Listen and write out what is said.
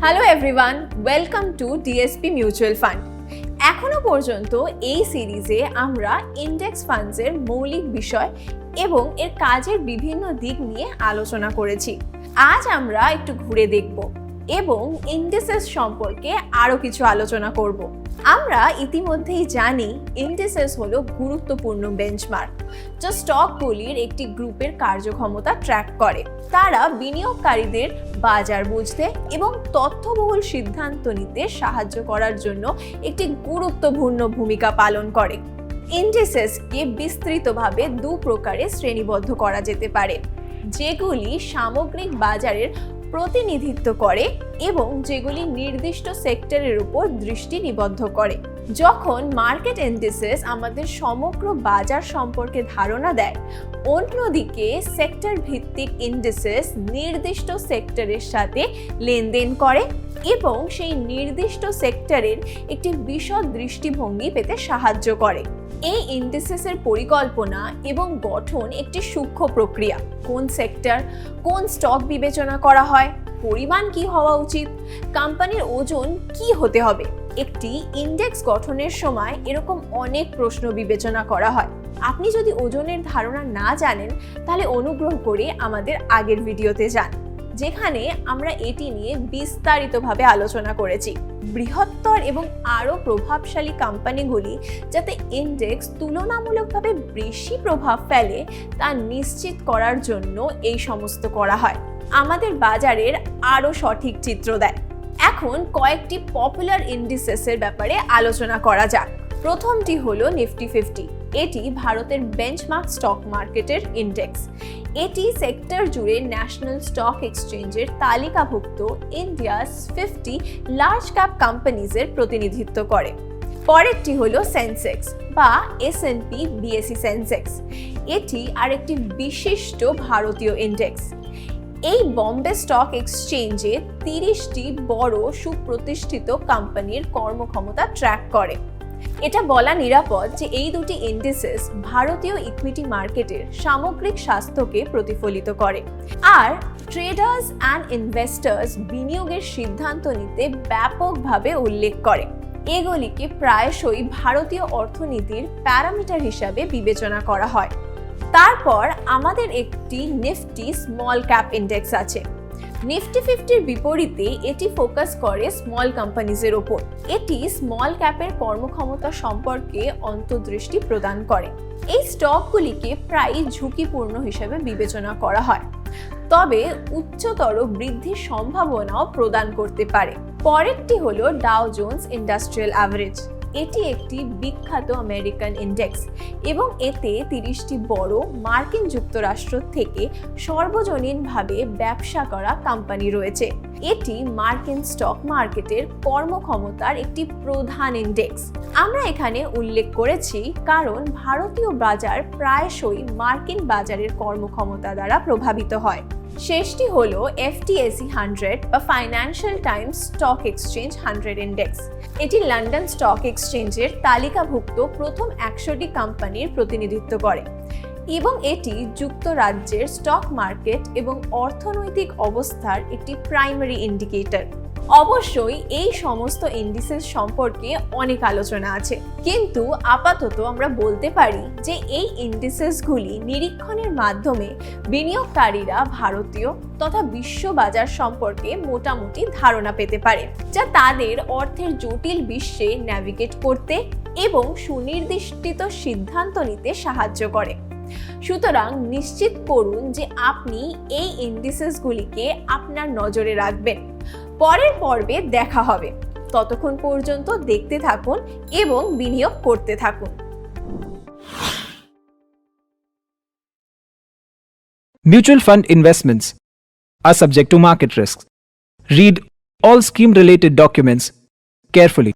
Hello everyone, welcome to DSP Mutual Fund। এখনো পর্যন্ত এই সিরিজে আমরা ইন্ডেক্স ফান্ডসের মৌলিক বিষয় এবং এর কাজের বিভিন্ন দিক নিয়ে আলোচনা করেছি। আজ আমরা একটু ঘুরে দেখব এবং ইন্ডিসেস সম্পর্কে আরো কিছু আলোচনা করব। আমরা ইতিমধ্যেই জানি ইন্ডিসেস হলো গুরুত্বপূর্ণ বেঞ্চমার্ক যা স্টকগুলির একটি গ্রুপের কার্যক্ষমতা ট্র্যাক করে। তারা বিনিয়োগকারীদের বাজার বুঝতে এবং তথ্যবহুল সিদ্ধান্ত নিতে সাহায্য করার জন্য একটি গুরুত্বপূর্ণ ভূমিকা পালন করে। ইন্ডিসেসকে বিস্তৃতভাবে দু প্রকারে শ্রেণীবদ্ধ করা যেতে পারে, যেগুলি সামগ্রিক বাজারের প্রতিনিধিত্ব করে এবং যেগুলি নির্দিষ্ট সেক্টরের উপর দৃষ্টি নিবদ্ধ করে। যখন মার্কেট ইন্ডিসেস আমাদের সমগ্র বাজার সম্পর্কে ধারণা দেয়, অন্যদিকে সেক্টর ভিত্তিক ইন্ডিসেস নির্দিষ্ট সেক্টরের সাথে লেনদেন করে এবং সেই নির্দিষ্ট সেক্টরের একটি বিশদ দৃষ্টিভঙ্গি পেতে সাহায্য করে। এই ইন্ডিসেসের পরিকল্পনা এবং গঠন একটি সূক্ষ্ম প্রক্রিয়া। কোন সেক্টর, কোন স্টক বিবেচনা করা হয়, পরিমাণ কি হওয়া উচিত, কোম্পানির ওজন কি হতে হবে। একটি ইন্ডেক্স গঠনের সময় এরকম অনেক প্রশ্ন বিবেচনা করা হয়। আপনি যদি ওজনের ধারণা না জানেন, তাহলে অনুগ্রহ করে আমাদের আগের ভিডিওতে যান, যেখানে আমরা এটি নিয়ে বিস্তারিতভাবে আলোচনা করেছি। বৃহত্তর এবং আরও প্রভাবশালী কোম্পানিগুলি যাতে ইন্ডেক্স তুলনামূলকভাবে বেশি প্রভাব ফেলে তা নিশ্চিত করার জন্য এই সমস্ত করা হয়। আমাদের বাজারের আরও সঠিক চিত্র দেয়। এখন কয়েকটি পপুলার ইন্ডিসেসের ব্যাপারে আলোচনা করা যাক। প্রথমটি হলো নিফটি 50। এটি ভারতের বেঞ্চমার্ক স্টক মার্কেটের ইন্ডেক্স। এটি সেক্টর জুড়ে ন্যাশনাল স্টক এক্সচেঞ্জের তালিকাভুক্ত ইন্ডিয়াস 50 লার্জ ক্যাপ কোম্পানিজের প্রতিনিধিত্ব করে। পরেরটি হলো সেন্সেক্স বা S&P BSE সেন্সেক্স। এটি আরেকটি বিশিষ্ট ভারতীয় ইন্ডেক্স। এই বম্বে স্টক এক্সচেঞ্জে 30টি বড় সুপ্রতিষ্ঠিত কোম্পানির কর্মক্ষমতা ট্র্যাক করে। এটা বলা নিরাপদ যে এই দুটি ইন্ডিসেস ভারতীয় ইকুইটি মার্কেটের সামগ্রিক স্বাস্থ্যকে প্রতিফলিত করে আর ট্রেডার্স অ্যান্ড ইনভেস্টার্স বিনিয়োগের সিদ্ধান্ত নিতে ব্যাপকভাবে উল্লেখ করে। এগুলিকে প্রায়শই ভারতীয় অর্থনীতির প্যারামিটার হিসাবে বিবেচনা করা হয়। তারপর আমাদের একটি নিফটি স্মল ক্যাপ ইন্ডেক্স আছে। নিফটি 50-র বিপরীতে এটি ফোকাস করে স্মল কোম্পানিজের ওপর। এটি স্মল ক্যাপের কর্মক্ষমতা সম্পর্কে অন্তর্দৃষ্টি প্রদান করে। এই স্টকগুলিকে প্রায়ই ঝুঁকিপূর্ণ হিসেবে বিবেচনা করা হয়, তবে উচ্চতর বৃদ্ধির সম্ভাবনাও প্রদান করতে পারে। পরেরটি হলো ডাও জোন্স ইন্ডাস্ট্রিয়াল অ্যাভারেজ। এটি একটি বিখ্যাত আমেরিকান ইন্ডেক্স এবং এতে 30টি বড় মার্কিন যুক্তরাষ্ট্র থেকে সর্বজনীনভাবে ব্যবসা করা কোম্পানি রয়েছে। এটি মার্কিন স্টক মার্কেটের কর্মক্ষমতার একটি প্রধান ইন্ডেক্স। আমরা এখানে উল্লেখ করেছি কারণ ভারতীয় বাজার প্রায়শই মার্কিন বাজারের কর্মক্ষমতা দ্বারা প্রভাবিত হয়। শেষটি হলো FTSE 100 বা financial Times stock exchange 100 index. এটি লন্ডন স্টক এক্সচেঞ্জের তালিকাভুক্ত প্রথম 100টি কোম্পানির প্রতিনিধিত্ব করে এবং এটি যুক্তরাজ্যের স্টক মার্কেট এবং অর্থনৈতিক অবস্থার একটি প্রাইমারি ইন্ডিকেটর। অবশ্যই এই সমস্ত ইন্ডিসেস সম্পর্কে অনেক আলোচনা আছে, কিন্তু আপাতত আমরা বলতে পারি যে এই ইন্ডিসেসগুলি নিরীক্ষণের মাধ্যমে বিনিয়োগকারীরা ভারতীয় তথা বিশ্ব বাজার সম্পর্কে মোটামুটি ধারণা পেতে পারে, যা তাদের অর্থের জটিল বিশ্বে ন্যাভিগেট করতে এবং সুনির্দিষ্ট সিদ্ধান্ত নিতে সাহায্য করে। সুতরাং নিশ্চিত করুন যে আপনি এই ইন্ডিসেসগুলিকে আপনার নজরে রাখবেন। পরের পর্বে দেখা হবে। ততক্ষণ পর্যন্ত দেখতে থাকুন এবং বিনিয়োগ করতে থাকুন। Mutual fund investments are subject to market risks. Read all scheme-related documents carefully.